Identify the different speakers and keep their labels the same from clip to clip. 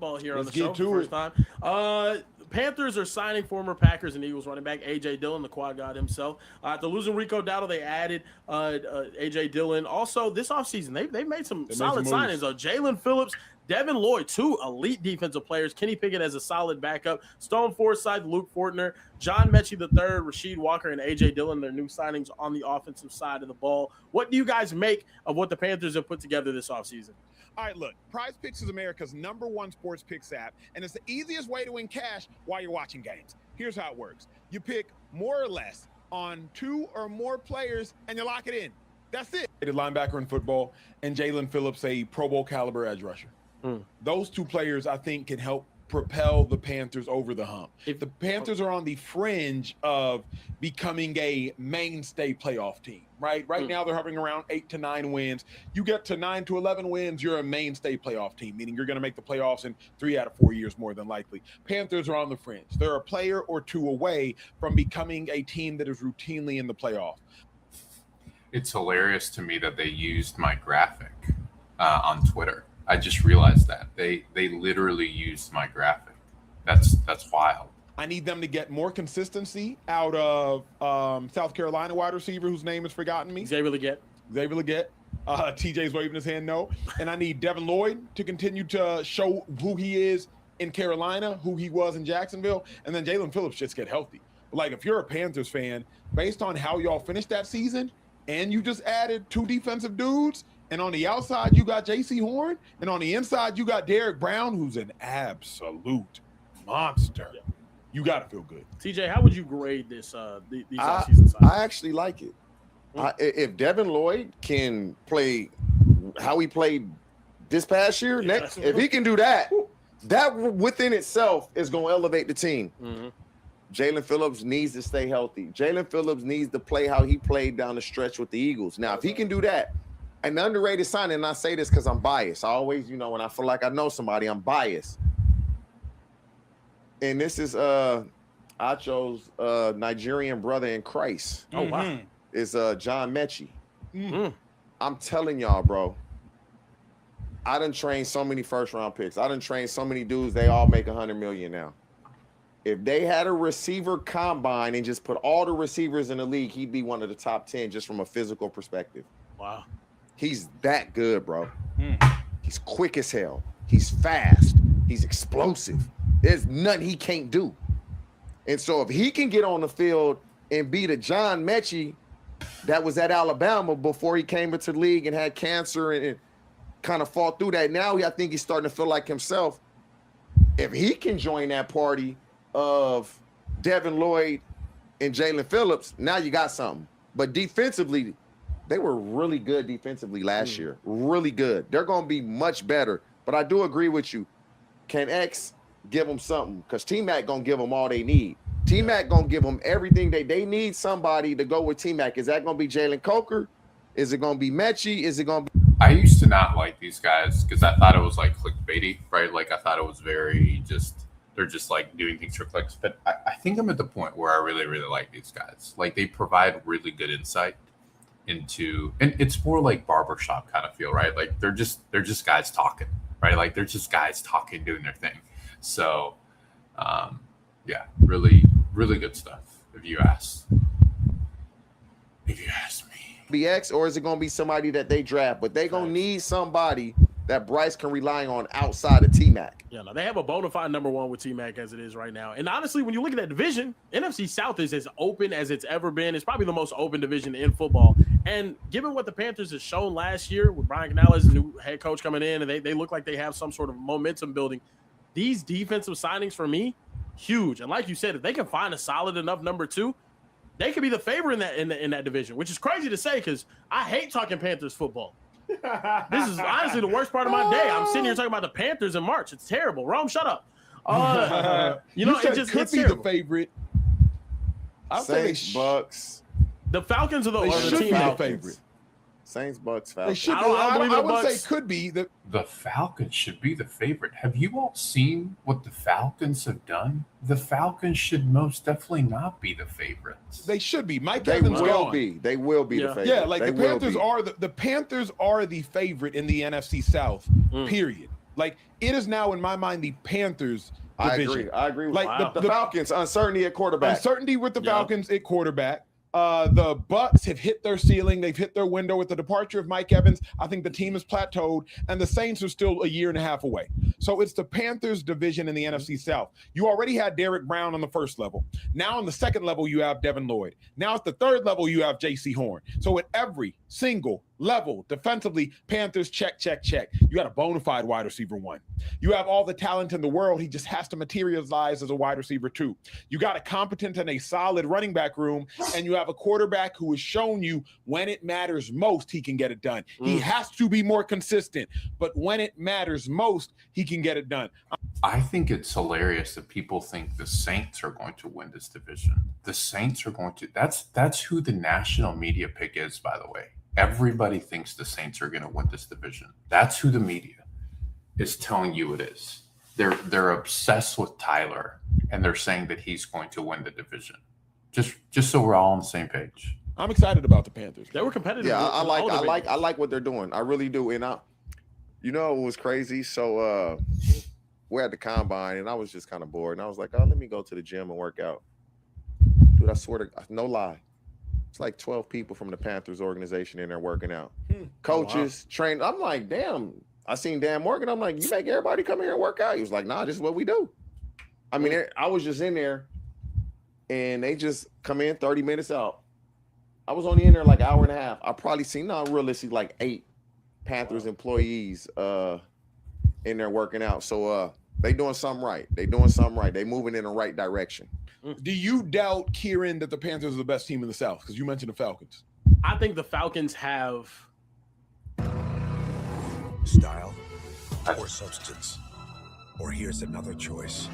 Speaker 1: football here on
Speaker 2: Let's
Speaker 1: the show
Speaker 2: get to
Speaker 1: for the
Speaker 2: it.
Speaker 1: first time. Panthers are signing former Packers and Eagles running back A.J. Dillon, the quad god himself. After losing Rico Dowdle, they added A.J. Dillon. Also, this offseason, they've made some solid signings. Jalen Phillips, Devin Lloyd, two elite defensive players. Kenny Pickett as a solid backup. Stone Forsythe, Luke Fortner, John Mechie III, Rasheed Walker, and A.J. Dillon, their new signings on the offensive side of the ball. What do you guys make of what the Panthers have put together this offseason?
Speaker 3: All right, look, Prize Picks is America's #1 sports picks app, and it's the easiest way to win cash while you're watching games. Here's how it works. You pick more or less on 2 or more players, and you lock it in. That's it.
Speaker 2: Linebacker in football, and Jalen Phillips, a Pro Bowl caliber edge rusher. Those two players, I think, can help propel the Panthers over the hump. If the Panthers are on the fringe of becoming a mainstay playoff team, right now they're hovering around 8 to 9 wins. You get to 9 to 11 wins, you're a mainstay playoff team, meaning you're going to make the playoffs in 3 out of 4 years more than likely. Panthers are on the fringe. They're a player or two away from becoming a team that is routinely in the playoff.
Speaker 4: It's hilarious to me that they used my graphic on Twitter. I just realized that they literally used my graphic. That's wild.
Speaker 2: I need them to get more consistency out of South Carolina wide receiver whose name has forgotten me.
Speaker 1: Xavier Legette.
Speaker 2: TJ's waving his hand no. And I need Devin Lloyd to continue to show who he is in Carolina, who he was in Jacksonville, and then Jalen Phillips just get healthy. Like, if you're a Panthers fan, based on how y'all finished that season, and you just added 2 defensive dudes, and on the outside, you got J.C. Horn. And on the inside, you got Derek Brown, who's an absolute monster. Yeah. You got to feel good.
Speaker 1: TJ, how would you grade this these offseason signings?
Speaker 5: I actually like it. If Devin Lloyd can play how he played this past year, if he can do that, that within itself is going to elevate the team. Jalen Phillips needs to stay healthy. Jalen Phillips needs to play how he played down the stretch with the Eagles. Now, if he can do that, an underrated signing, and I say this because I'm biased. I always, when I feel like I know somebody, I'm biased. And this is Acho's Nigerian brother in Christ.
Speaker 1: Oh, wow.
Speaker 5: Is John Mechie. I'm telling y'all, bro, I done trained so many first-round picks. I done trained so many dudes, they all make $100 million now. If they had a receiver combine and just put all the receivers in the league, he'd be one of the top 10 just from a physical perspective.
Speaker 1: Wow.
Speaker 5: He's that good, bro. He's quick as hell. He's fast. He's explosive. There's nothing he can't do. And so if he can get on the field and be the John Mechie that was at Alabama before he came into the league and had cancer and kind of fought through that, now I think he's starting to feel like himself. If he can join that party of Devin Lloyd and Jalen Phillips, now you got something. But defensively, they were really good defensively last year. Really good. They're going to be much better. But I do agree with you. Can X give them something? Because T-Mac going to give them all they need. T-Mac going to give them everything they need somebody to go with T-Mac. Is that going to be Jalen Coker? Is it going to be Mechie? Is it going to be...
Speaker 4: I used to not like these guys because I thought it was like clickbaity, right? Like I thought it was very just... They're just like doing things for clicks. But I think I'm at the point where I really, really like these guys. Like they provide really good insight into, and it's more like barbershop kind of feel, right? Like they're just guys talking, right? Like they're just guys talking, doing their thing. So, yeah, really, really good stuff. If you ask me,
Speaker 5: BX, or is it going to be somebody that they draft? But they going to need somebody that Bryce can rely on outside of T-Mac.
Speaker 1: Yeah, no, they have a bona fide #1 with T-Mac as it is right now. And honestly, when you look at that division, NFC South is as open as it's ever been. It's probably the most open division in football. And given what the Panthers have shown last year with Brian Canales, new head coach coming in, and they look like they have some sort of momentum building, these defensive signings for me, huge. And like you said, if they can find a solid enough #2, they could be the favorite in that division, which is crazy to say because I hate talking Panthers football. This is honestly the worst part of my day. I'm sitting here talking about the Panthers in March. It's terrible. Rome, shut up.
Speaker 2: It could be the favorite.
Speaker 5: I'll say Bucks.
Speaker 1: The Falcons are the
Speaker 2: team
Speaker 1: the
Speaker 2: favorite.
Speaker 5: Saints, Bucks, Falcons.
Speaker 2: I would say could be.
Speaker 4: The Falcons should be the favorite. Have you all seen what the Falcons have done? The Falcons should most definitely not be the favorites.
Speaker 2: They should be. Mike
Speaker 5: They
Speaker 2: Evans
Speaker 5: will
Speaker 2: gone.
Speaker 5: be. They will be the favorite.
Speaker 2: Yeah, like
Speaker 5: they
Speaker 2: the Panthers are the Panthers are the favorite in the NFC South. Period. Like, it is now, in my mind, the Panthers division.
Speaker 5: I agree.
Speaker 2: Like
Speaker 5: the Falcons, uncertainty at quarterback.
Speaker 2: Uncertainty with the Falcons at quarterback. The Bucs have hit their ceiling. They've hit their window with the departure of Mike Evans. I think the team has plateaued, and the Saints are still a year and a half away. So it's the Panthers division in the NFC South. You already had Derek Brown on the first level. Now on the second level, you have Devin Lloyd. Now at the third level, you have J.C. Horn. So at every single level, defensively, Panthers check, check, check. You got a bona fide wide receiver 1. You have all the talent in the world. He just has to materialize as a wide receiver 2. You got a competent and a solid running back room, and you have a quarterback who has shown you when it matters most, he can get it done. He has to be more consistent, but when it matters most, he can get it done.
Speaker 4: I think it's hilarious that people think the Saints are going to win this division. The Saints are going to. That's who the national media pick is, by the way. Everybody thinks the Saints are going to win this division. That's who the media is telling you it is. They're obsessed with Tyler, and they're saying that he's going to win the division. Just so we're all on the same page.
Speaker 2: I'm excited about the Panthers.
Speaker 1: They were competitive.
Speaker 5: Yeah, I like what they're doing. I really do. And it was crazy. So we're at the combine, and I was just kind of bored, and I was like, oh, let me go to the gym and work out. Dude, I swear to God, no lie. It's like 12 people from the Panthers organization in there working out. Coaches, trainers. I'm like, damn. I seen Dan Morgan. I'm like, you make everybody come here and work out? He was like, nah, this is what we do. I mean, I was just in there, and they just come in 30 minutes out. I was only in there like an hour and a half. I probably seen, realistically, like 8 Panthers employees in there working out. So they doing something right. They moving in the right direction.
Speaker 2: Do you doubt, Kieran, that the Panthers are the best team in the South? Because you mentioned the Falcons.
Speaker 1: I think the Falcons have
Speaker 6: style or substance. Or here's another choice.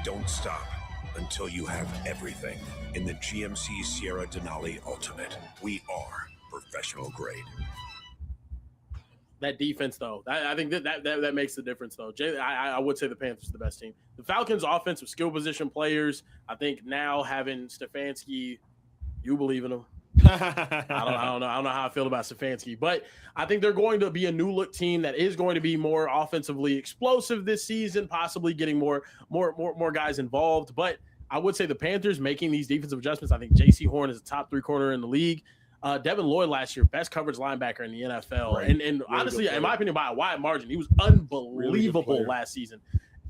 Speaker 6: Don't stop until you have everything in the GMC Sierra Denali Ultimate. We are professional grade.
Speaker 1: that defense, though. I think that makes the difference, though. I would say the Panthers are the best team. The Falcons' offensive skill position players, I think now having Stefanski, you believe in him. I don't know how I feel about Stefanski, but I think they're going to be a new look team that is going to be more offensively explosive this season, possibly getting more guys involved. But I would say the Panthers making these defensive adjustments. I think J.C. Horn is a top 3 corner in the league. Devin Lloyd last year, best coverage linebacker in the NFL. Right. And really honestly, in my opinion, by a wide margin, he was unbelievable last season.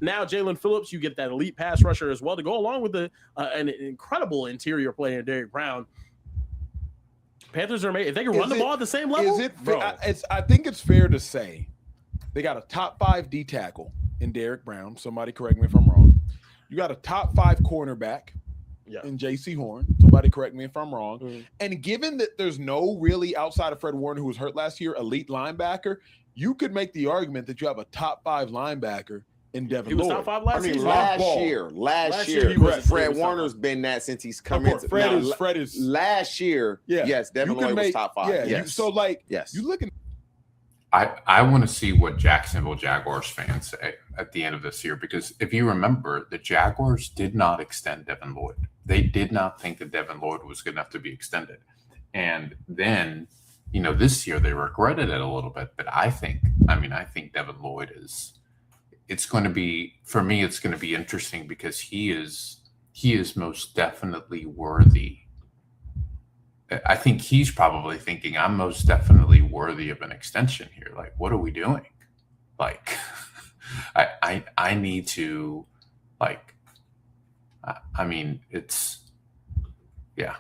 Speaker 1: Now, Jalen Phillips, you get that elite pass rusher as well to go along with an incredible interior player, Derek Brown. Panthers are made. If they can run the ball at the same level,
Speaker 2: I think it's fair to say they got a top 5 D tackle in Derek Brown. Somebody correct me if I'm wrong. You got a top 5 cornerback in J.C. Horn. Somebody correct me if I'm wrong. Mm-hmm. And given that there's no really outside of Fred Warner who was hurt last year, elite linebacker, you could make the argument that you have a top 5 linebacker in Devin Lloyd.
Speaker 1: He was top 5 last season.
Speaker 5: Last year, Fred Warner's been that since he's come in.
Speaker 2: Fred is
Speaker 5: last year. Yeah. Yes, Devin Lloyd was top 5.
Speaker 2: Yeah,
Speaker 5: yes.
Speaker 2: You looking.
Speaker 4: I want to see what Jacksonville Jaguars fans say at the end of this year, because if you remember, the Jaguars did not extend Devin Lloyd. They did not think that Devin Lloyd was good enough to be extended. And then, this year they regretted it a little bit. But I think Devin Lloyd it's going to be interesting because he is most definitely worthy. I think he's probably thinking, I'm most definitely worthy of an extension here. Like, what are we doing? Like, I need to, like, it's, yeah.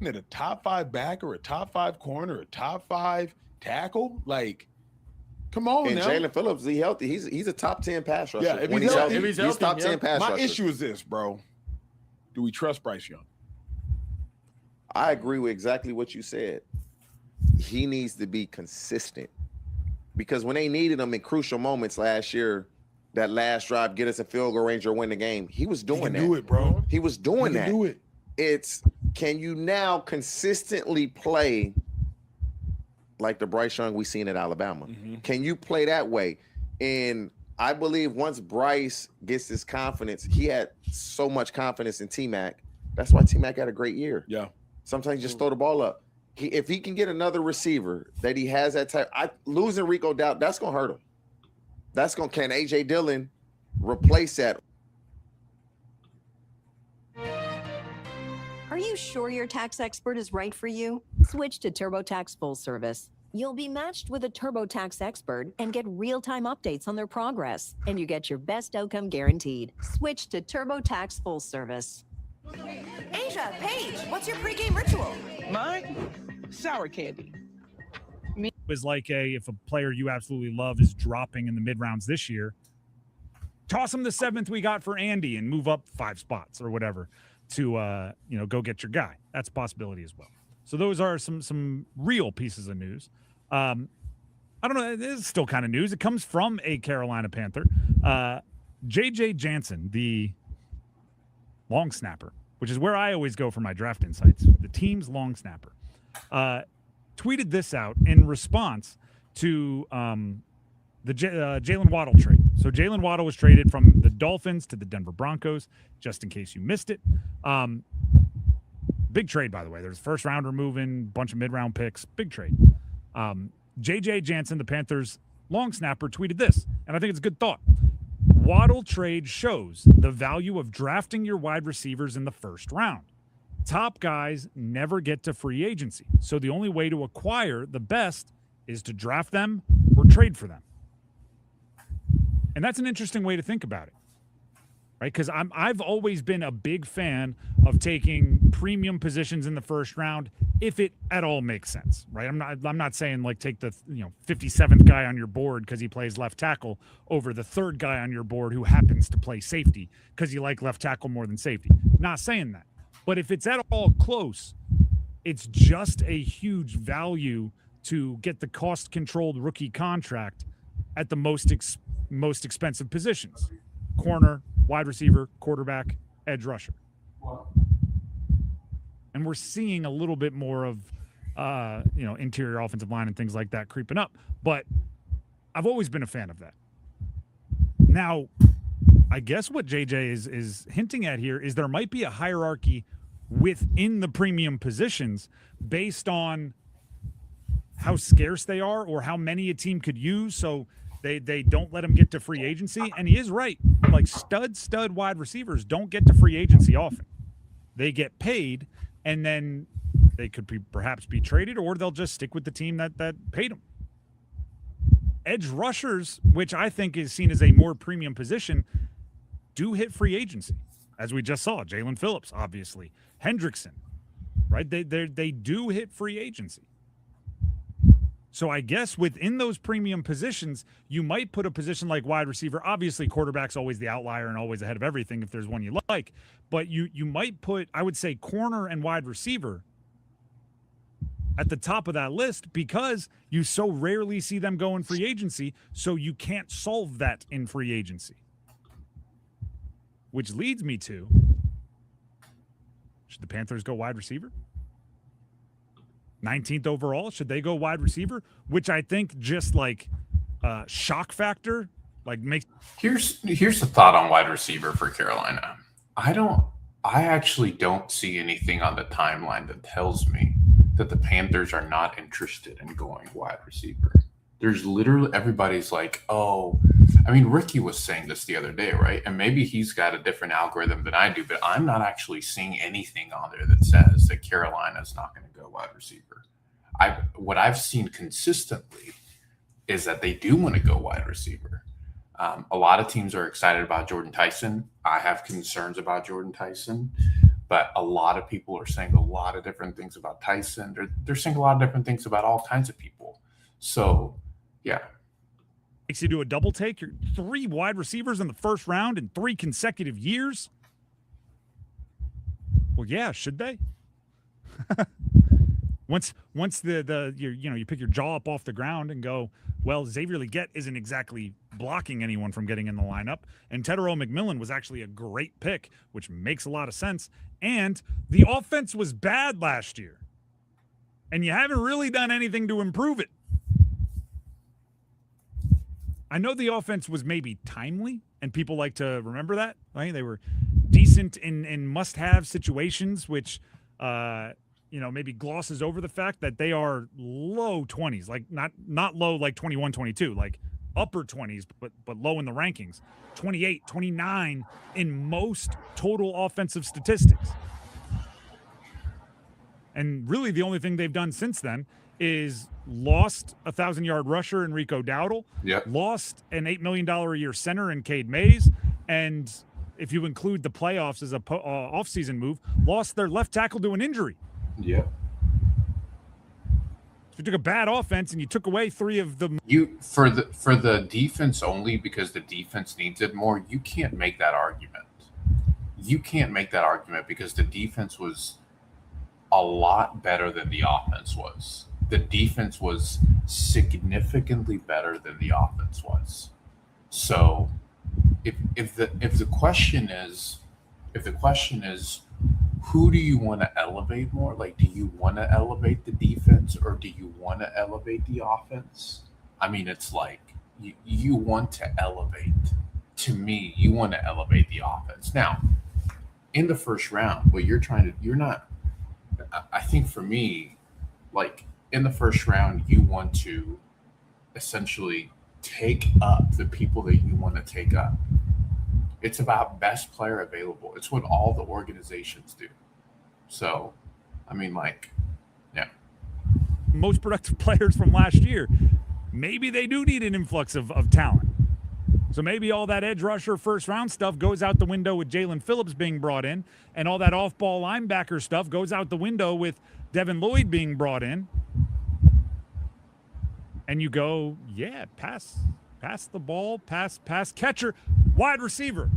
Speaker 2: At a top 5 back or a top 5 corner, a top 5 tackle, like, come on now.
Speaker 5: And Jalen Phillips, is he healthy? He's a top 10 pass rusher.
Speaker 2: Yeah, if he's healthy,
Speaker 5: he's top 10 pass rusher.
Speaker 2: My issue is this, bro. Do we trust Bryce Young?
Speaker 5: I agree with exactly what you said. He needs to be consistent, because when they needed him in crucial moments last year, that last drive, get us a field goal range or win the game, he was doing that.
Speaker 2: Do it, bro.
Speaker 5: He was doing that.
Speaker 2: Do it.
Speaker 5: It's, can you now consistently play like the Bryce Young we seen at Alabama? Mm-hmm. Can you play that way? And I believe once Bryce gets his confidence, he had so much confidence in T-Mac. That's why T-Mac had a great year.
Speaker 2: Yeah.
Speaker 5: Sometimes you just throw the ball up. if he can get another receiver that he has that type, losing Rico Dowdle, that's gonna hurt him. Can AJ Dillon replace that?
Speaker 7: Are you sure your tax expert is right for you? Switch to TurboTax Full Service. You'll be matched with a TurboTax expert and get real-time updates on their progress, and you get your best outcome guaranteed. Switch to TurboTax Full Service.
Speaker 8: Asia, Paige, what's your pregame ritual?
Speaker 9: Mine? Sour candy.
Speaker 10: Was like if a player you absolutely love is dropping in the mid rounds this year, toss him the 7th we got for Andy and move up 5 spots or whatever to go get your guy. That's a possibility as well. So those are some real pieces of news. I don't know. It is still kind of news. It comes from a Carolina Panther, JJ Jansen, the long snapper, which is where I always go for my draft insights. The team's long snapper. Tweeted this out in response to the Jalen Waddle trade. So Jalen Waddle was traded from the Dolphins to the Denver Broncos, just in case you missed it. Big trade, by the way. There's first rounder moving, bunch of mid-round picks. Big trade. JJ Jansen, the Panthers long snapper, tweeted this, and I think it's a good thought. Waddle trade shows the value of drafting your wide receivers in the first round. Top guys never get to free agency, so the only way to acquire the best is to draft them or trade for them. And that's an interesting way to think about it, right? Because I've always been a big fan of taking premium positions in the first round if it at all makes sense, right? I'm not saying like take the 57th guy on your board because he plays left tackle over the 3rd guy on your board who happens to play safety because you like left tackle more than safety. Not saying that. But if it's at all close, it's just a huge value to get the cost-controlled rookie contract at the most expensive positions: corner, wide receiver, quarterback, edge rusher. And we're seeing a little bit more of, interior offensive line and things like that creeping up. But I've always been a fan of that. Now, I guess what JJ is hinting at here is there might be a hierarchy within the premium positions based on how scarce they are or how many a team could use, so they don't let them get to free agency. And he is right. Like stud wide receivers don't get to free agency often. They get paid, and then they could perhaps be traded, or they'll just stick with the team that paid them. Edge rushers, which I think is seen as a more premium position, do hit free agency, as we just saw. Jalen Phillips, obviously. Hendrickson, right? They do hit free agency. So I guess within those premium positions, you might put a position like wide receiver. Obviously, quarterback's always the outlier and always ahead of everything if there's one you like. But you might put, I would say, corner and wide receiver at the top of that list because you so rarely see them go in free agency, so you can't solve that in free agency. Which leads me to, should the Panthers go wide receiver? 19th overall, should they go wide receiver? Which I think just like shock factor, like makes.
Speaker 4: Here's the thought on wide receiver for Carolina. I actually don't see anything on the timeline that tells me that the Panthers are not interested in going wide receiver. There's literally everybody's like, oh, I mean, Ricky was saying this the other day, right? And maybe he's got a different algorithm than I do, but I'm not actually seeing anything on there that says that Carolina's not going to go wide receiver. What I've seen consistently is that they do want to go wide receiver. A lot of teams are excited about Jordan Tyson. I have concerns about Jordan Tyson, but a lot of people are saying a lot of different things about Tyson. They're saying a lot of different things about all kinds of people. So, yeah.
Speaker 10: Makes you do a double take. You're 3 wide receivers in the first round in 3 consecutive years. Well, yeah, should they? Once you pick your jaw up off the ground and go, well, Xavier Legette isn't exactly blocking anyone from getting in the lineup, and Tedero McMillan was actually a great pick, which makes a lot of sense. And the offense was bad last year, and you haven't really done anything to improve it. I know the offense was maybe timely, and people like to remember that. Right? They were decent in must-have situations, which maybe glosses over the fact that they are low 20s, like not low like 21, 22, like upper 20s, but low in the rankings. 28, 29 in most total offensive statistics. And really the only thing they've done since then is lost a 1,000-yard rusher in Rico Dowdle, lost an $8 million a year center in Cade Mays, and if you include the playoffs as a offseason move, lost their left tackle to an injury.
Speaker 4: Yeah.
Speaker 10: So you took a bad offense and you took away 3 of them.
Speaker 4: For the defense only, because the defense needs it more, you can't make that argument. You can't make that argument because the defense was a lot better than the offense was. The defense was significantly better than the offense was. So if the question is who do you want to elevate more? Like, do you want to elevate the defense or do you want to elevate the offense? I mean, it's like you want to elevate. To me, you want to elevate the offense. Now, in the first round, I think for me, like in the first round, you want to essentially take up the people that you want to take up. It's about best player available. It's what all the organizations do. So, I mean, like, yeah.
Speaker 10: Most productive players from last year, maybe they do need an influx of talent. So maybe all that edge rusher first round stuff goes out the window with Jalen Phillips being brought in, and all that off-ball linebacker stuff goes out the window with Devin Lloyd being brought in. And you go, yeah, pass the ball, pass catcher, wide receiver,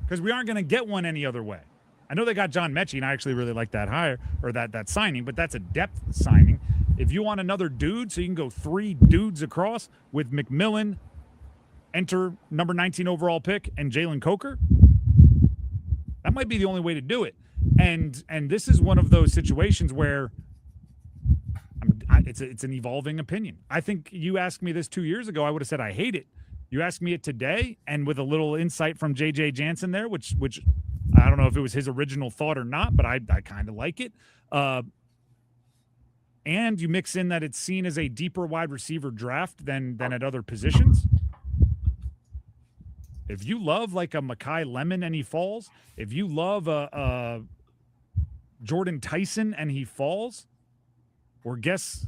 Speaker 10: because we aren't going to get one any other way. I know they got John Mechie, and I actually really like that hire or that signing, but that's a depth signing. If you want another dude, so you can go 3 dudes across with McMillan, enter number 19 overall pick, and Jalen Coker, that might be the only way to do it. And this is one of those situations where it's an evolving opinion. I think you asked me this 2 years ago, I would have said I hate it. You asked me it today, and with a little insight from J.J. Jansen there, which I don't know if it was his original thought or not, but I kind of like it. And you mix in that it's seen as a deeper wide receiver draft than at other positions. If you love like a Mekhi Lemon and he falls, if you love a Jordan Tyson and he falls, or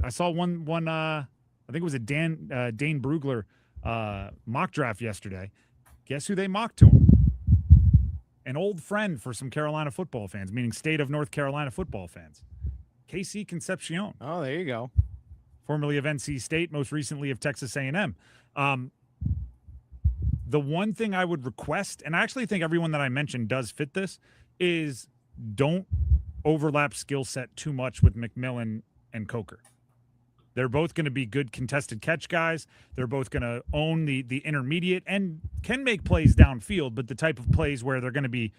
Speaker 10: I saw one I think it was a Dane Brugler mock draft yesterday. Guess who they mocked to him? An old friend for some Carolina football fans, meaning state of North Carolina football fans. KC Concepcion.
Speaker 11: Oh, there you go.
Speaker 10: Formerly of NC State, most recently of Texas A&M. The one thing I would request, and I actually think everyone that I mentioned does fit this, is don't overlap skill set too much with McMillan and Coker. They're both going to be good contested catch guys. They're both going to own the intermediate and can make plays downfield, but the type of plays where they're going to be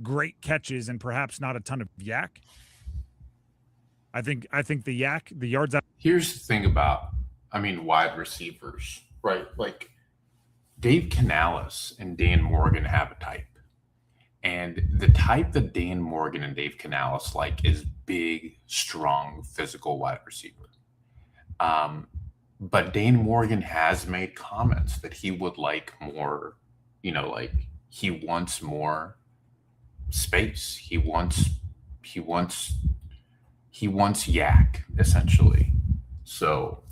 Speaker 10: great catches and perhaps not a ton of yak. I think the yards out.
Speaker 4: Here's the thing about, wide receivers, right? Like Dave Canales and Dan Morgan have a type. And the type that Dan Morgan and Dave Canales like is big, strong, physical wide receiver. But Dan Morgan has made comments that he would like more, like he wants more space. He wants yak, essentially. So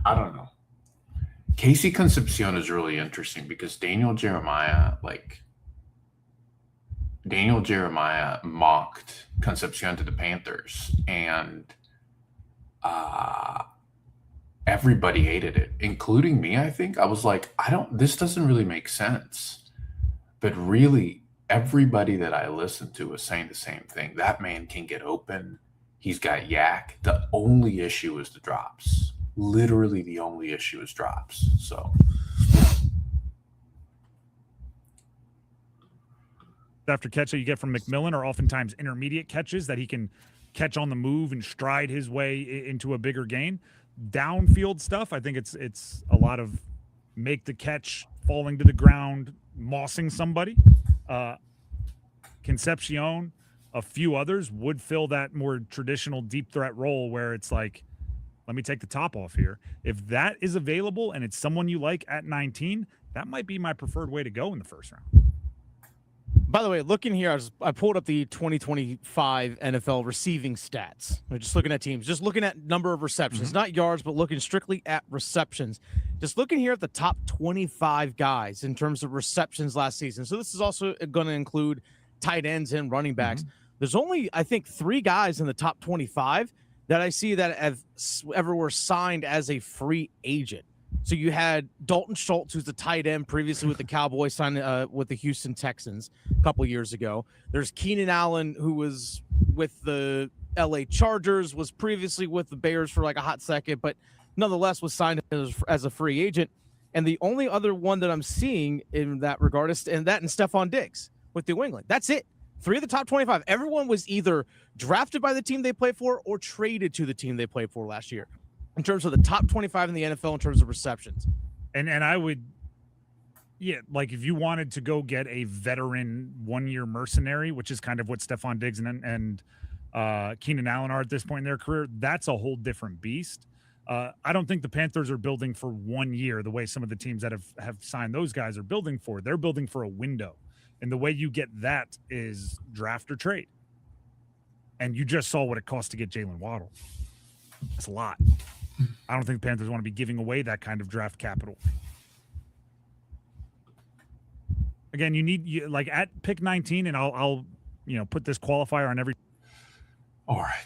Speaker 4: I don't know. Casey Concepcion is really interesting because Daniel Jeremiah mocked Concepcion to the Panthers, and everybody hated it, including me. I think I was like, this doesn't really make sense. But really, everybody that I listened to was saying the same thing. That man can get open. He's got yak. The only issue is the drops. Literally, the only issue is drops. So
Speaker 10: after catch that you get from McMillan are oftentimes intermediate catches that he can catch on the move and stride his way into a bigger gain. Downfield stuff, I think it's a lot of make the catch, falling to the ground, mossing somebody. Concepcion, a few others would fill that more traditional deep threat role where it's like, let me take the top off here. If that is available and it's someone you like at 19, that might be my preferred way to go in the first round.
Speaker 11: By the way, looking here, I pulled up the 2025 NFL receiving stats. We're just looking at teams, just looking at number of receptions, not yards, but looking strictly at receptions. Just looking here at the top 25 guys in terms of receptions last season. So this is also going to include tight ends and running backs. There's only, I think, 3 guys in the top 25 that I see that have ever were signed as a free agent. So you had Dalton Schultz, who's the tight end previously with the Cowboys, signed with the Houston Texans a couple years ago. There's Keenan Allen, who was with the LA Chargers, was previously with the Bears for like a hot second, but nonetheless was signed as a free agent. And the only other one that I'm seeing in that regard is and Stephon Diggs with New England. That's it. 3 of the top 25. Everyone was either drafted by the team they played for or traded to the team they played for last year in terms of the top 25 in the NFL in terms of receptions.
Speaker 10: And I would, like if you wanted to go get a veteran 1-year mercenary, which is kind of what Stephon Diggs and Keenan Allen are at this point in their career, that's a whole different beast. I don't think the Panthers are building for 1 year the way some of the teams that have signed those guys are building for. They're building for a window. And the way you get that is draft or trade. And you just saw what it cost to get Jalen Waddle. That's a lot. I don't think the Panthers want to be giving away that kind of draft capital. Again, you need like at pick 19, and I'll put this qualifier on every.
Speaker 4: All right.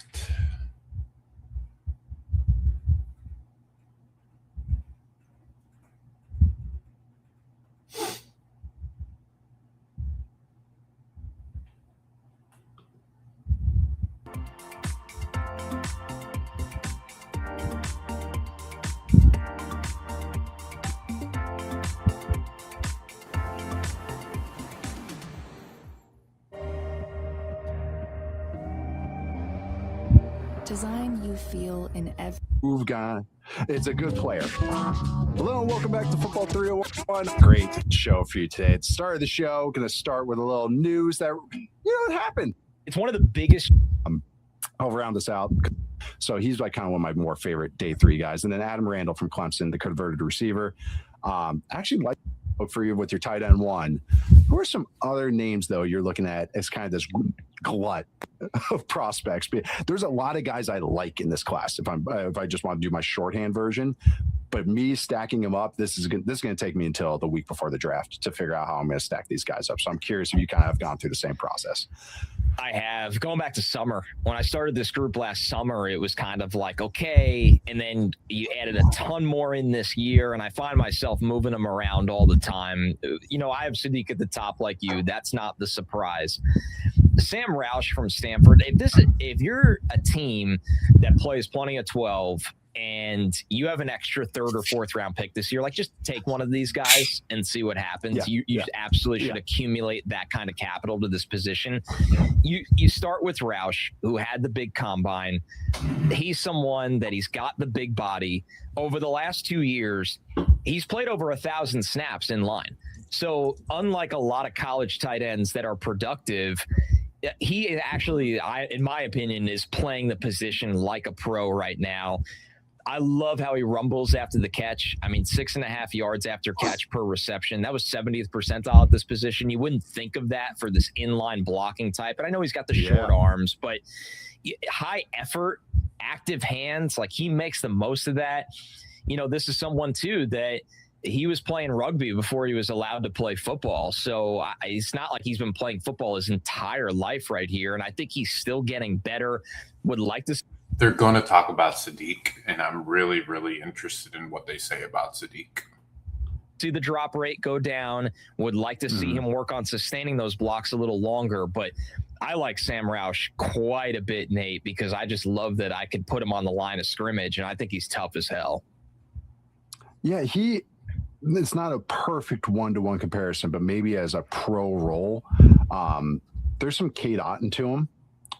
Speaker 12: Design you feel in every
Speaker 13: move guy. It's a good player. Hello and welcome back to Football 301. Great show for you today. At the start of the show, going to start with a little news that happened.
Speaker 14: It's one of the biggest.
Speaker 13: I'll round this out. So he's like kind of one of my more favorite day 3 guys. And then Adam Randall from Clemson, the converted receiver. Actually like for you with your tight end 1. Who are some other names though you're looking at as kind of this glut of prospects? There's a lot of guys I like in this class if I just want to do my shorthand version, but me stacking them up, this is going to take me until the week before the draft to figure out how I'm going to stack these guys up. So I'm curious if you kind of have gone through the same process.
Speaker 14: I have. Going back to summer, when I started this group last summer, it was kind of like, okay, and then you added a ton more in this year, and I find myself moving them around all the time. I have Sadiq at the top like you. That's not the surprise. Sam Roush from Stanford, if you're a team that plays plenty of 12 and you have an extra 3rd or 4th round pick this year, like just take one of these guys and see what happens. You absolutely should accumulate that kind of capital to this position. You start with Roush, who had the big combine. He's someone that he's got the big body. Over the last 2 years, he's played over 1,000 snaps in line. So unlike a lot of college tight ends that are productive, he actually, in my opinion, is playing the position like a pro right now. I love how he rumbles after the catch. I mean, 6.5 yards after catch per reception. That was 70th percentile at this position. You wouldn't think of that for this inline blocking type. And I know he's got the short arms, but high effort, active hands, like he makes the most of that. This is someone too that he was playing rugby before he was allowed to play football. So it's not like he's been playing football his entire life right here. And I think he's still getting better. Would like to.
Speaker 4: They're going to talk about Sadiq, and I'm really, really interested in what they say about Sadiq.
Speaker 14: See the drop rate go down. Would like to see him work on sustaining those blocks a little longer. But I like Sam Roush quite a bit, Nate, because I just love that I could put him on the line of scrimmage, and I think he's tough as hell.
Speaker 13: Yeah, it's not a perfect one-to-one comparison, but maybe as a pro role, there's some Kate Otten to him,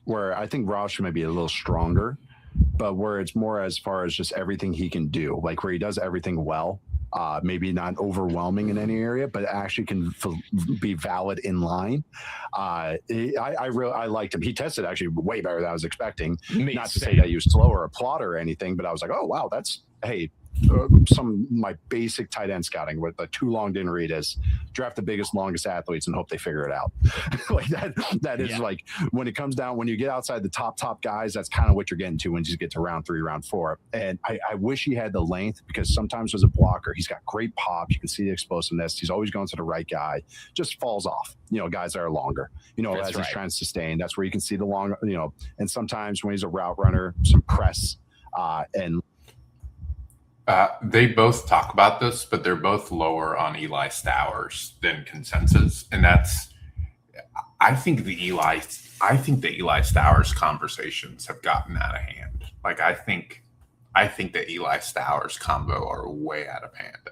Speaker 13: where I think Roush may be a little stronger, but where it's more as far as just everything he can do, like where he does everything well. maybe not overwhelming in any area, but actually can be valid in line. I liked him. He tested actually way better than I was expecting. Not to say that he was slow or a plotter or anything, but I was like, oh wow, some of my basic tight end scouting with the too long didn't read is draft the biggest, longest athletes and hope they figure it out. Like that is like when it comes down, when you get outside the top guys, that's kind of what you're getting to when you get to round 3, round 4. And I wish he had the length, because sometimes as a blocker, he's got great pop. You can see the explosiveness. He's always going to the right guy, just falls off, guys that are longer, as he's trying to sustain. That's where you can see the long, and sometimes when he's a route runner, some press and
Speaker 4: they both talk about this, but they're both lower on Eli Stowers than consensus, and I think the Eli Stowers conversations have gotten out of hand. Like I think the Eli Stowers combo are way out of hand.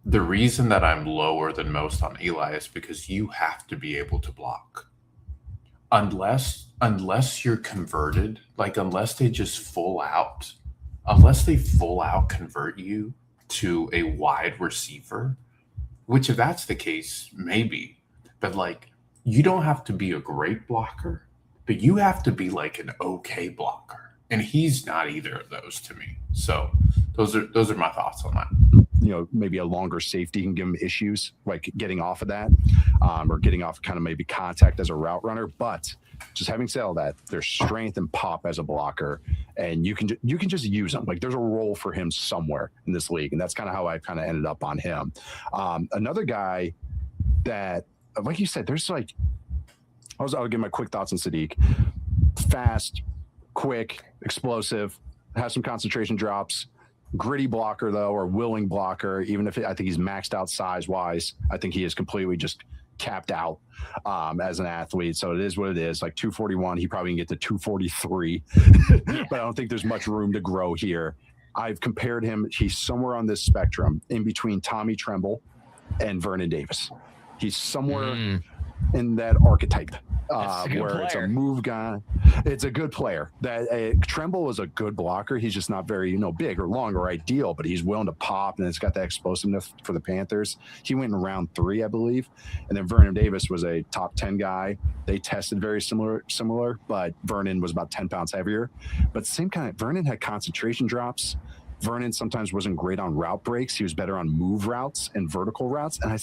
Speaker 4: The reason that I'm lower than most on Eli is because you have to be able to block. Unless you're converted, like unless they full out convert you to a wide receiver, which if that's the case, maybe, but like you don't have to be a great blocker, but you have to be like an okay blocker. And he's not either of those to me. So those are my thoughts on that.
Speaker 13: Maybe a longer safety can give him issues, like getting off of that, or getting off kind of maybe contact as a route runner. But just having said all that, there's strength and pop as a blocker, and you can just use him. Like there's a role for him somewhere in this league, and that's kind of how I kind of ended up on him. Another guy that, like you said, there's like, I'll give my quick thoughts on Sadiq. Fast, quick, explosive, has some concentration drops. Gritty blocker though, or willing blocker, even if I think he's maxed out size wise, I think he is completely just capped out as an athlete. So it is what it is. Like 241, he probably can get to 243, but I don't think there's much room to grow here. I've compared him. He's somewhere on this spectrum in between Tommy Tremble and Vernon Davis. He's somewhere in that archetype where it's a move guy. It's a good player. That Tremble is a good blocker. He's just not very big or long or ideal, but he's willing to pop, and it's got that explosiveness for the Panthers. He went in round 3, I believe, and then Vernon Davis was a top 10 guy. They tested very similar, but Vernon was about 10 pounds heavier. But same kind of, Vernon had concentration drops. Vernon sometimes wasn't great on route breaks. He was better on move routes and vertical routes. And I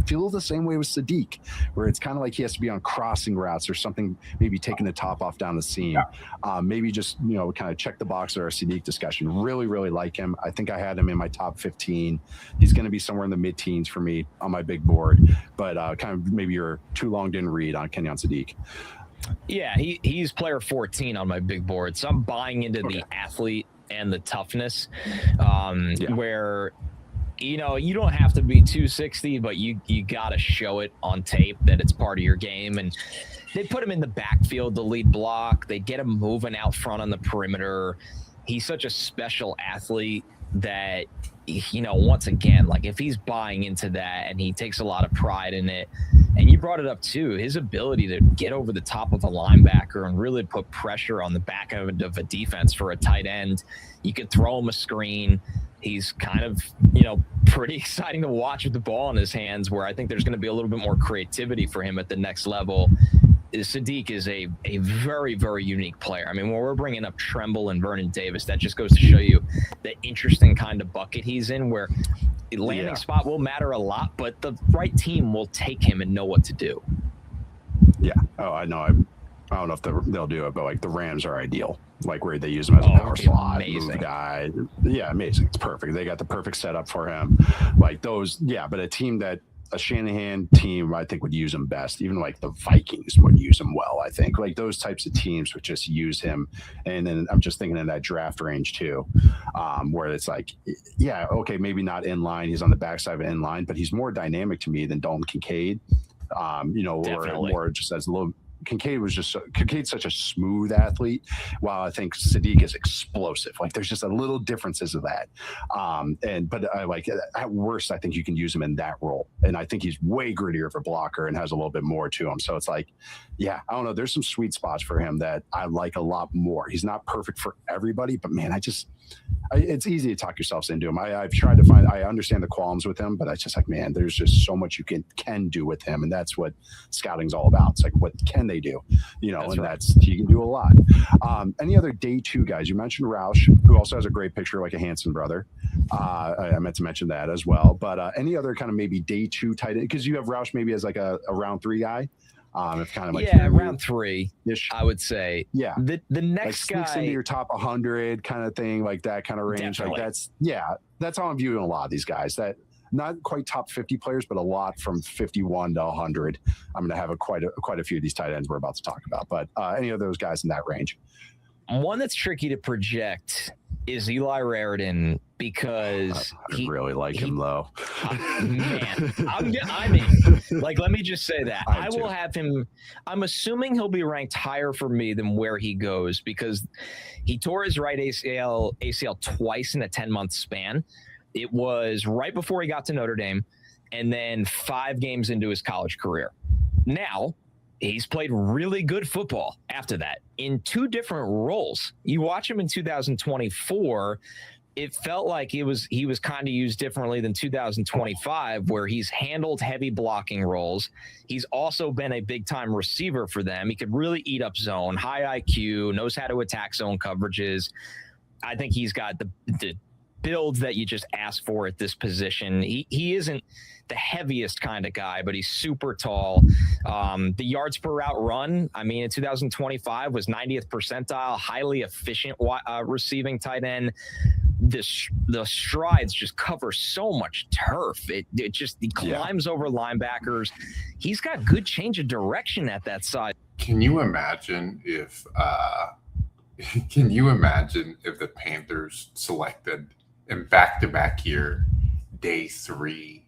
Speaker 13: feel the same way with Sadiq, where it's kind of like he has to be on crossing routes or something, maybe taking the top off down the seam. Maybe just, kind of check the box of our Sadiq discussion. Really, really like him. I think I had him in my top 15. He's going to be somewhere in the mid-teens for me on my big board. But kind of maybe you're too long didn't read on Kenyon Sadiq.
Speaker 14: Yeah, he's player 14 on my big board. So I'm buying into the athlete and the toughness, where you don't have to be 260, but you got to show it on tape that it's part of your game. And they put him in the backfield, the lead block. They get him moving out front on the perimeter. He's such a special athlete that, once again, like if he's buying into that and he takes a lot of pride in it, and you brought it up too, his ability to get over the top of a linebacker and really put pressure on the back end of a defense for a tight end. You could throw him a screen. He's kind of, pretty exciting to watch with the ball in his hands, where I think there's going to be a little bit more creativity for him at the next level. Sadiq is a very, very unique player. I mean, when we're bringing up Tremble and Vernon Davis, that just goes to show you the interesting kind of bucket he's in, where the landing spot will matter a lot, but the right team will take him and know what to do.
Speaker 13: Yeah. Oh, I know. I don't know if they'll do it, but like the Rams are ideal. Like where they use him as a power slot, move guy. Yeah, amazing. It's perfect. They got the perfect setup for him. Like those, but a Shanahan team, I think, would use him best. Even like the Vikings would use him well, I think. Like those types of teams would just use him. And then I'm just thinking in that draft range too, where it's like, okay, maybe not in line. He's on the backside of an in line, but he's more dynamic to me than Dalton Kincaid, or just as a little Kincaid's such a smooth athlete, while I think Sadiq is explosive. Like there's just a little differences of that. But I like at worst, I think you can use him in that role. And I think he's way grittier of a blocker and has a little bit more to him. So it's like, yeah, I don't know. There's some sweet spots for him that I like a lot more. He's not perfect for everybody, but man, it's easy to talk yourselves into him. I've tried to I understand the qualms with him, but it's just like, man, there's just so much you can do with him. And that's what scouting's all about. It's like, what can they do? He can do a lot. Any other day 2 guys? You mentioned Roush, who also has a great picture, like a Hanson brother. I meant to mention that as well. But any other kind of maybe day 2 tight end? Because you have Roush maybe as like a round 3 guy. If kind of like
Speaker 14: round 3, I would say.
Speaker 13: Yeah,
Speaker 14: the next
Speaker 13: like
Speaker 14: guy
Speaker 13: into your top 100 kind of thing, like that kind of range.
Speaker 14: Definitely.
Speaker 13: Like that's how I'm viewing a lot of these guys. That not quite top 50 players, but a lot from 51 to 100. I'm going to have quite a few of these tight ends we're about to talk about. But any of those guys in that range.
Speaker 14: One that's tricky to project is Eli Raritan, because
Speaker 13: I really like him though.
Speaker 14: Man, I mean, like, let me just say that I will have him. I'm assuming he'll be ranked higher for me than where he goes, because he tore his right ACL twice in a 10-month span. It was right before he got to Notre Dame, and then 5 games into his college career. Now, he's played really good football after that in 2 different roles. You watch him in 2024, it felt like he was kind of used differently than 2025, where he's handled heavy blocking roles. He's also been a big-time receiver for them. He could really eat up zone, high IQ, knows how to attack zone coverages. I think he's got the builds that you just ask for at this position. He isn't the heaviest kind of guy, but he's super tall. The yards per route run, I mean, in 2025 was 90th percentile, highly efficient receiving tight end. The strides just cover so much turf. He climbs over linebackers. He's got good change of direction at that side.
Speaker 4: Can you imagine if the Panthers selected in back-to-back year day 3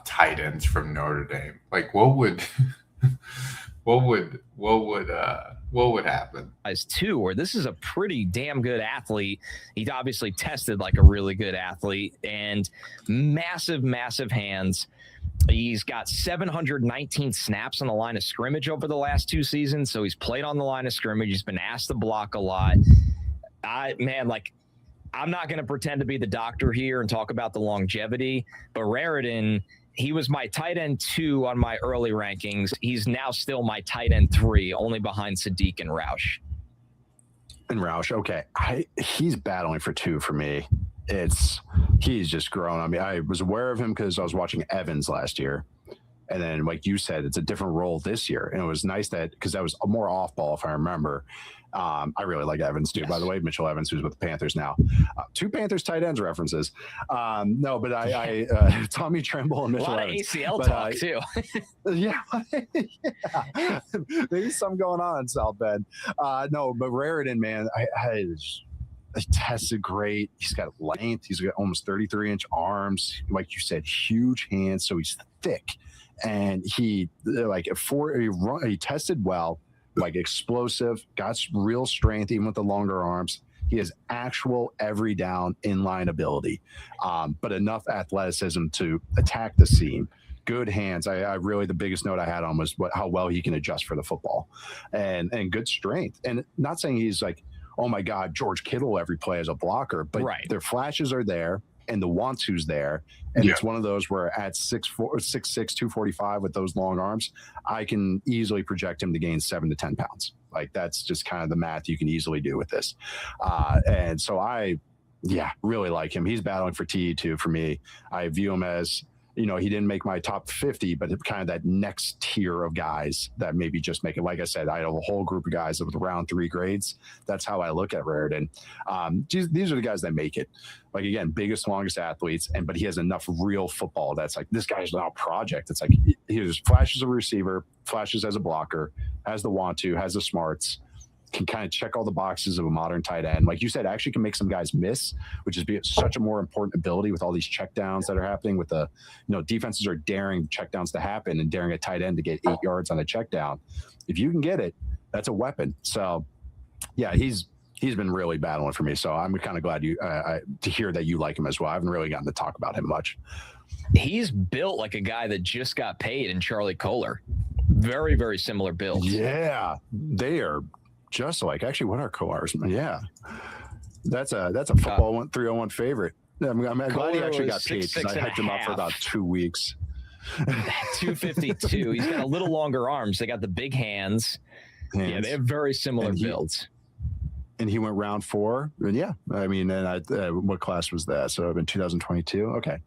Speaker 4: tight ends from Notre Dame? Like, what would happen?
Speaker 14: Guys, too, where this is a pretty damn good athlete. He's obviously tested like a really good athlete, and massive hands. He's got 719 snaps on the line of scrimmage over the last 2 seasons, so he's played on the line of scrimmage. He's been asked to block a lot. I'm not going to pretend to be the doctor here and talk about the longevity, but Raritan, he was my tight end 2 on my early rankings. He's now still my tight end 3, only behind Sadiq and Roush.
Speaker 13: Okay. He's battling for 2 for me. He's just grown. I mean, I was aware of him because I was watching Evans last year. And then, like you said, it's a different role this year. And it was nice because that was more off ball, if I remember. I really like Evans too, by the way. Mitchell Evans, who's with the Panthers now. 2 Panthers tight ends references. No, but I Tommy Tremble and Mitchell Evans.
Speaker 14: A lot of ACL talk too.
Speaker 13: Yeah. Maybe something going on in South Bend. No, but Raritan, man, he tested great. He got length. He's got almost 33-inch arms. Like you said, huge hands. So he's thick. And he tested well. Like explosive, got real strength, even with the longer arms. He has actual every down inline ability, but enough athleticism to attack the seam. Good hands. I really, the biggest note I had on was how well he can adjust for the football, and good strength. And not saying he's like, oh my God, George Kittle every play as a blocker, but their flashes are there. And the want-to's there. And it's one of those where at 6'4", 6'6", 245 with those long arms, I can easily project him to gain 7 to 10 pounds. Like, that's just kind of the math you can easily do with this. And so I really like him. He's battling for TE2 for me. I view him as, he didn't make my top 50, but it's kind of that next tier of guys that maybe just make it. Like I said, I have a whole group of guys with round 3 grades. That's how I look at Raritan. These are the guys that make it. Like, again, biggest, longest athletes, but he has enough real football that's like, this guy's now a project. It's like he has flashes as a receiver, flashes as a blocker, has the want to, has the smarts, can kind of check all the boxes of a modern tight end. Like you said, actually can make some guys miss, which is such a more important ability with all these checkdowns that are happening with the, defenses are daring checkdowns to happen and daring a tight end to get 8 yards on a checkdown. If you can get it, that's a weapon. So yeah, he's been really battling for me. So I'm kind of glad to hear that you like him as well. I haven't really gotten to talk about him much.
Speaker 14: He's built like a guy that just got paid in Charlie Kohler. Very, very similar build.
Speaker 13: Yeah, they are just like, actually, what are Kohlers? Yeah, that's a football 301 favorite. I'm glad he actually got paid because I hyped him up for about 2 weeks.
Speaker 14: 252. He's got a little longer arms. They got the big hands. Yeah, they have very similar builds.
Speaker 13: And he went round 4. And yeah, I mean, and what class was that? So in 2022. Okay.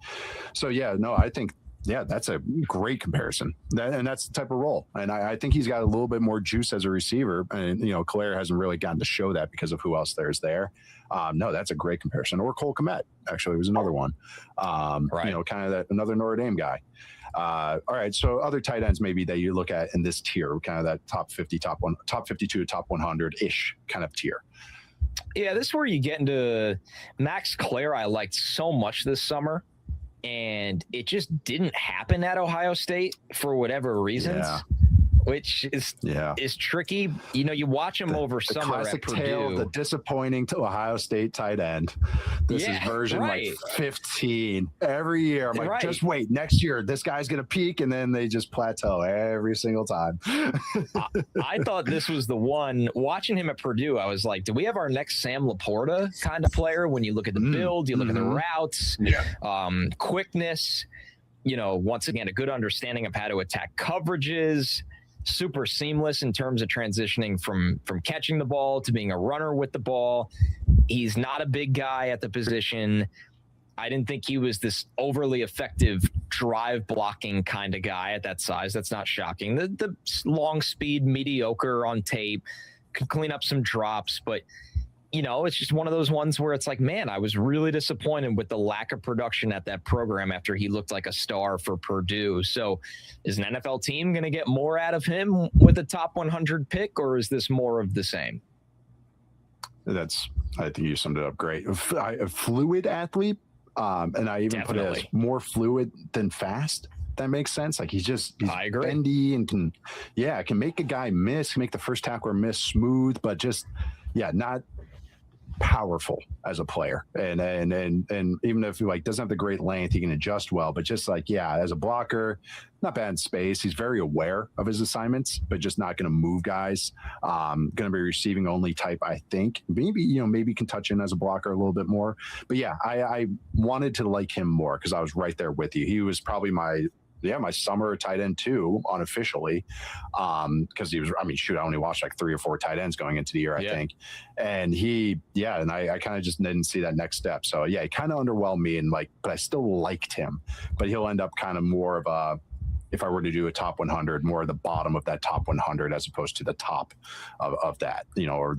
Speaker 13: So yeah, no, I think, yeah, that's a great comparison. And that's the type of role. And I think he's got a little bit more juice as a receiver. And, Calais hasn't really gotten to show that because of who else there's there. No, that's a great comparison. Or Cole Kmet, actually, was another one. Right. Kind of that another Notre Dame guy. All right. So other tight ends maybe that you look at in this tier, kind of that top 50, top 52, top 100-ish kind of tier.
Speaker 14: Yeah, this is where you get into Max Clare. I liked so much this summer, and it just didn't happen at Ohio State for whatever reasons. Yeah. Which is tricky. You watch him over summer
Speaker 13: classic
Speaker 14: at Purdue.
Speaker 13: Tale of the disappointing to Ohio State tight end. This is version like 15 every year. I'm like, just wait. Next year, this guy's going to peak, and then they just plateau every single time.
Speaker 14: I thought this was the one. Watching him at Purdue, I was like, do we have our next Sam Laporta kind of player? When you look at the build, you look at the routes, quickness, once again, a good understanding of how to attack coverages. Super seamless in terms of transitioning from catching the ball to being a runner with the ball. He's not a big guy at the position. I didn't think he was this overly effective drive blocking kind of guy at that size. That's not shocking. The long speed, mediocre on tape, could clean up some drops, but it's just one of those ones where it's like, man, I was really disappointed with the lack of production at that program after he looked like a star for Purdue. So is an NFL team going to get more out of him with a top 100 pick, or is this more of the same?
Speaker 13: I think you summed it up great. A fluid athlete, and I even put it as more fluid than fast. That makes sense. Like he's bendy and can make a guy miss, can make the first tackler miss smooth, but just not powerful as a player, and even if he doesn't have the great length, he can adjust well, but just as a blocker, not bad in space. He's very aware of his assignments, but just not going to move guys. Going to be receiving only type, I think. Maybe can touch in as a blocker a little bit more, but I wanted to like him more because I was right there with you. He was probably my summer tight end too, unofficially. Because he was, I only watched 3 or 4 tight ends going into the year, I think. And and I kind of just didn't see that next step. So he kind of underwhelmed me but I still liked him, but he'll end up kind of more of a, if I were to do a top 100, more of the bottom of that top 100 as opposed to the top of that, or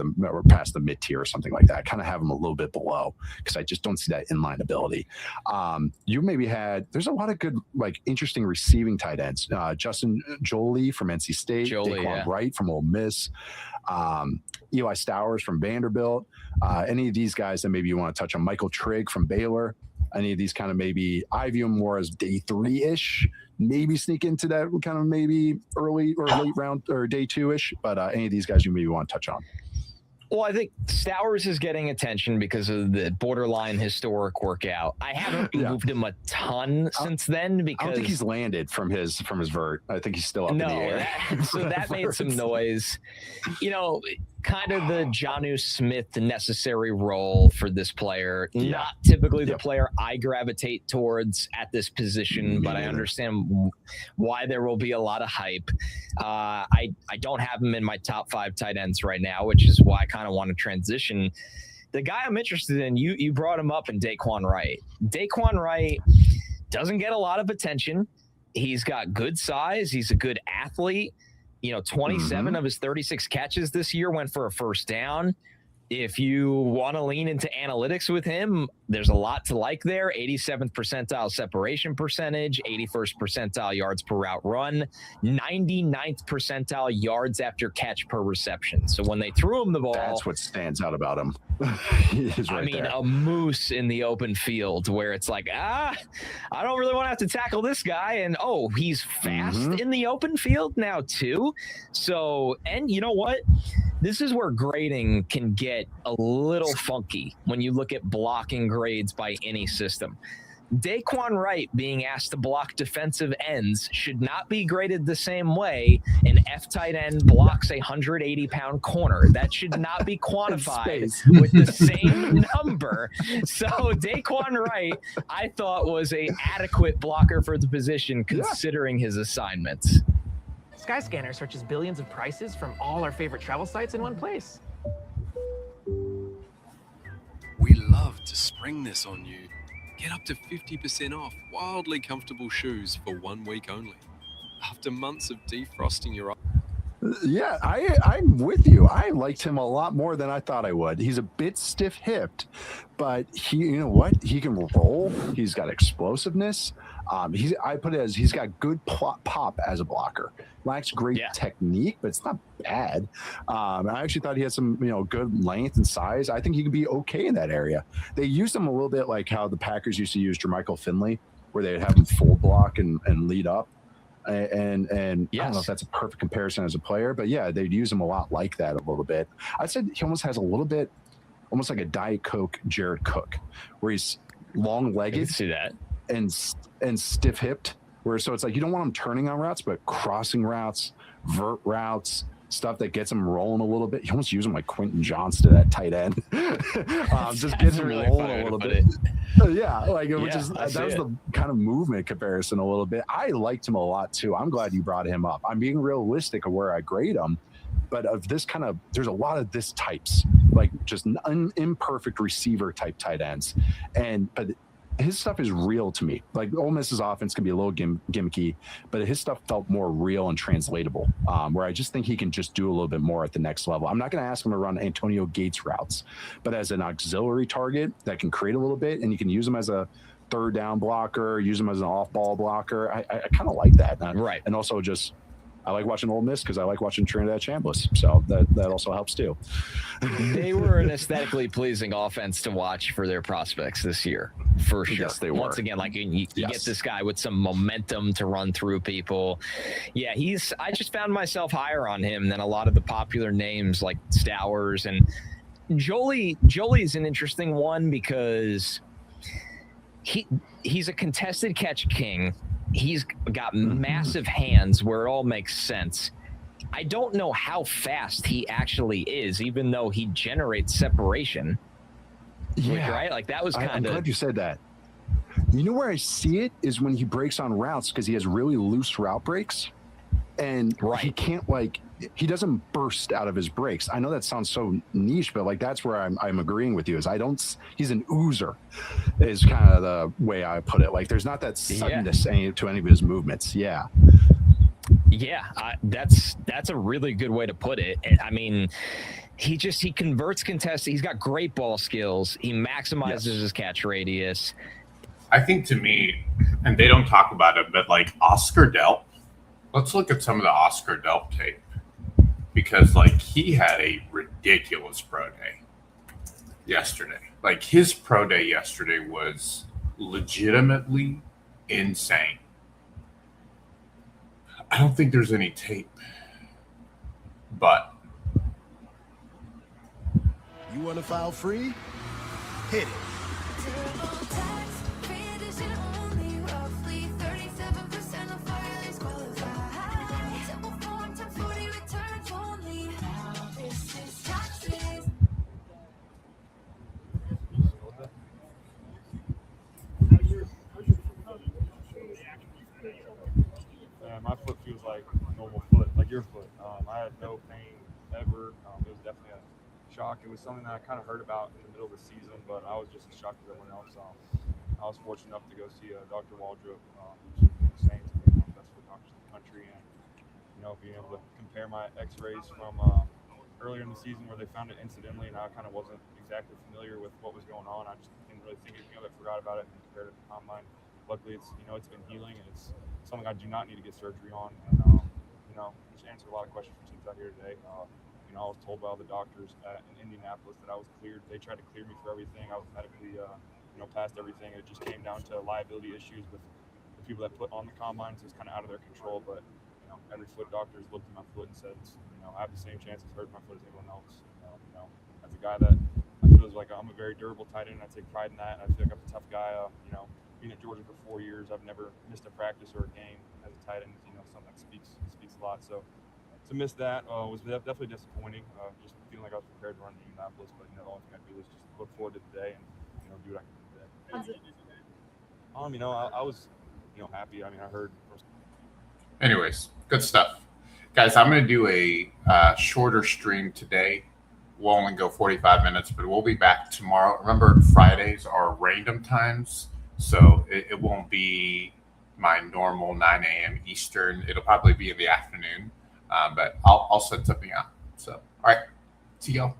Speaker 13: past the mid tier or something like that. I kind of have him a little bit below because I just don't see that inline ability. You maybe there's a lot of good, interesting receiving tight ends. Justin Jolie from NC State, Daquan Wright from Ole Miss, Eli Stowers from Vanderbilt. Any of these guys that maybe you want to touch on, Michael Trigg from Baylor. Any of these kind of maybe I view them more as day 3-ish, maybe sneak into that kind of maybe early or late round or day 2-ish, but any of these guys you maybe want to touch on.
Speaker 14: Well, I think Stowers is getting attention because of the borderline historic workout. I haven't moved him a ton since then because
Speaker 13: I don't think he's landed from his vert. I think he's still up in the air.
Speaker 14: So that made some noise. Kind of the Jonnu Smith necessary role for this player. Not typically the player I gravitate towards at this position, but I understand why there will be a lot of hype. I don't have him in my top 5 tight ends right now, which is why I kind of want to transition. The guy I'm interested in, you brought him up in Daquan Wright. Daquan Wright doesn't get a lot of attention. He's got good size. He's a good athlete. 27 of his 36 catches this year went for a first down. if you want to lean into analytics with him, there's a lot to like there. 87th percentile separation percentage, 81st percentile yards per route run, 99th percentile yards after catch per reception. So when they threw him the ball,
Speaker 13: that's what stands out about him.
Speaker 14: I mean, a moose in the open field where it's like, I don't really want to have to tackle this guy. And, he's fast in the open field now too. So, and you know what? This is where grading can get a little funky when you look at blocking grades by any system. Daquan Wright being asked to block defensive ends should not be graded the same way an F tight end blocks a 180-pound corner. That should not be quantified with the same number. So Daquan Wright, I thought, was a adequate blocker for the position considering his assignments.
Speaker 15: Skyscanner searches billions of prices from all our favorite travel sites in one place.
Speaker 16: We love to spring this on you. Get up to 50% off wildly comfortable shoes for 1 week only. After months of defrosting your eyes.
Speaker 13: Yeah, I'm with you. I liked him a lot more than I thought I would. He's a bit stiff-hipped, but you know what? He can roll. He's got explosiveness. I put it as he's got good pop as a blocker. Lacks great technique, but it's not bad. I actually thought he had some, good length and size. I think he could be okay in that area. They used him a little bit like how the Packers used to use Jermichael Finley, where they'd have him full block and lead up. And I don't know if that's a perfect comparison as a player, but yeah, they'd use him a lot like that a little bit. I said he almost has a little bit, almost like a Diet Coke Jared Cook, where he's long-legged.
Speaker 14: See that.
Speaker 13: And stiff-hipped, so it's like you don't want him turning on routes, but crossing routes, vert routes, stuff that gets him rolling a little bit. You almost use him like Quentin Johnston at tight end. Just get him
Speaker 14: really
Speaker 13: rolling a little bit. Yeah, like that was the kind of movement comparison a little bit. I liked him a lot too. I'm glad you brought him up. I'm being realistic of where I grade him, but of this kind of, there's a lot of this types, like just imperfect receiver type tight ends, but his stuff is real to me. Like Ole Miss's offense can be a little gimmicky, but his stuff felt more real and translatable, where I just think he can just do a little bit more at the next level. I'm not going to ask him to run Antonio Gates routes, but as an auxiliary target that can create a little bit, and you can use him as a third down blocker, use him as an off ball blocker. I kind of like that.
Speaker 14: Right.
Speaker 13: And also just, I like watching Ole Miss because I like watching Trinidad Chambliss. So that also helps too.
Speaker 14: They were an aesthetically pleasing offense to watch for their prospects this year, for sure.
Speaker 13: Yes, they were.
Speaker 14: Once again, like you get this guy with some momentum to run through people. Yeah, I just found myself higher on him than a lot of the popular names like Stowers and Jolie. Jolie's an interesting one because he's a contested catch king. He's got massive hands where it all makes sense. I don't know how fast he actually is, even though he generates separation.
Speaker 13: Yeah.
Speaker 14: Right? Like that was kind of...
Speaker 13: I'm glad you said that. You know where I see it is when he breaks on routes because he has really loose route breaks. And he can't he doesn't burst out of his breaks. I know that sounds so niche, but that's where I'm agreeing with you is he's an oozer is kind of the way I put it. Like there's not that suddenness to any of his movements. Yeah.
Speaker 14: Yeah. That's a really good way to put it. I mean, he converts contests. He's got great ball skills. He maximizes his catch radius.
Speaker 4: I think to me, and they don't talk about it, but Oscar Delp, let's look at some of the Oscar Delp tape because he had a ridiculous pro day yesterday. His pro day yesterday was legitimately insane. I don't think there's any tape, but
Speaker 6: you want to file free? Hit it.
Speaker 17: My foot feels like a normal foot, like your foot. I had no pain ever. It was definitely a shock. It was something that I kind of heard about in the middle of the season, but I was just as shocked as everyone else. I was fortunate enough to go see Dr. Waldrop, who's insane to me, one of the best foot doctors in the country, and being able to compare my X-rays from earlier in the season where they found it incidentally, and I kind of wasn't exactly familiar with what was going on. I just didn't really think anything of it, forgot about it, and compared it to the combine. Luckily, it's been healing, and it's something I do not need to get surgery on. And just answered a lot of questions from teams out here today. I was told by all the doctors in Indianapolis that I was cleared. They tried to clear me for everything. I was medically, past everything. It just came down to liability issues with the people that put on the combine, so it's kind of out of their control. But every foot doctor's looked at my foot and said, I have the same chance of hurting my foot as anyone else. As a guy that I feel like I'm a very durable tight end, I take pride in that. And I feel like I'm a tough guy. Being at Georgia for 4 years, I've never missed a practice or a game as a tight end. Something that speaks a lot. So to miss that was definitely disappointing. Just feeling like I was prepared to run to Indianapolis, but the only thing I do is just look forward to today and do what I can do today. I was happy. I heard.
Speaker 4: Anyways, good stuff, guys. I'm going to do a shorter stream today. We'll only go 45 minutes, but we'll be back tomorrow. Remember, Fridays are random times, so it won't be my normal 9 a.m. Eastern. It'll probably be in the afternoon, but I'll set something up. So, all right, see y'all.